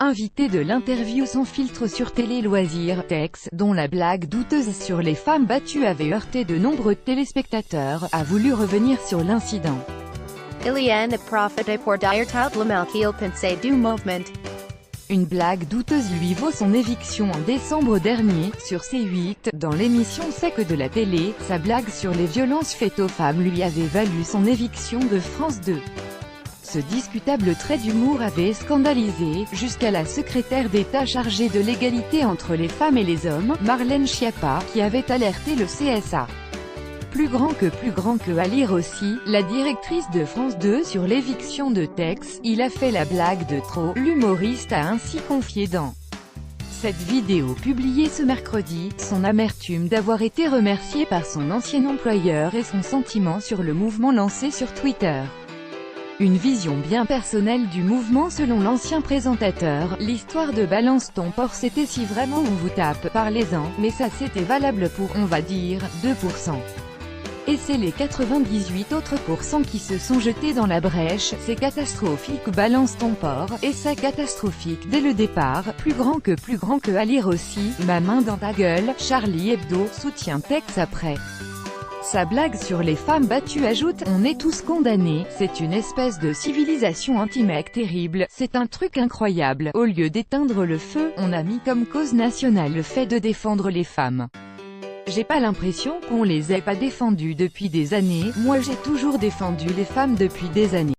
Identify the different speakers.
Speaker 1: invité de l'interview sans filtre sur Télé Loisirs, Tex, dont la blague douteuse sur les femmes battues avait heurté de nombreux téléspectateurs, a voulu revenir sur l'incident.
Speaker 2: Ilian profite pour dire tout le mal qu'il pensait du mouvement.
Speaker 1: Une blague douteuse lui vaut son éviction en décembre dernier, sur C8, dans l'émission Sec de la télé. Sa blague sur les violences faites aux femmes lui avait valu son éviction de France 2. Ce discutable trait d'humour avait scandalisé, jusqu'à la secrétaire d'État chargée de l'égalité entre les femmes et les hommes, Marlène Schiappa, qui avait alerté le CSA. Plus grand que à lire aussi, la directrice de France 2 sur l'éviction de Tex, il a fait la blague de trop, l'humoriste a ainsi confié dans cette vidéo publiée ce mercredi, son amertume d'avoir été remercié par son ancien employeur et son sentiment sur le mouvement lancé sur Twitter. Une vision bien personnelle du mouvement selon l'ancien présentateur. L'histoire de Balance ton porc, c'était si vraiment on vous tape, parlez-en, mais ça c'était valable pour, on va dire, 2%. Et c'est les 98 autres pourcents qui se sont jetés dans la brèche. C'est catastrophique. Balance ton porc, et ça catastrophique dès le départ. Plus grand que à lire aussi, ma main dans ta gueule. Charlie Hebdo soutient Tex après sa blague sur les femmes battues, ajoute, on est tous condamnés, c'est une espèce de civilisation intimec terrible, c'est un truc incroyable, au lieu d'éteindre le feu, on a mis comme cause nationale le fait de défendre les femmes. J'ai pas l'impression qu'on les ait pas défendues depuis des années, moi j'ai toujours défendu les femmes depuis des années.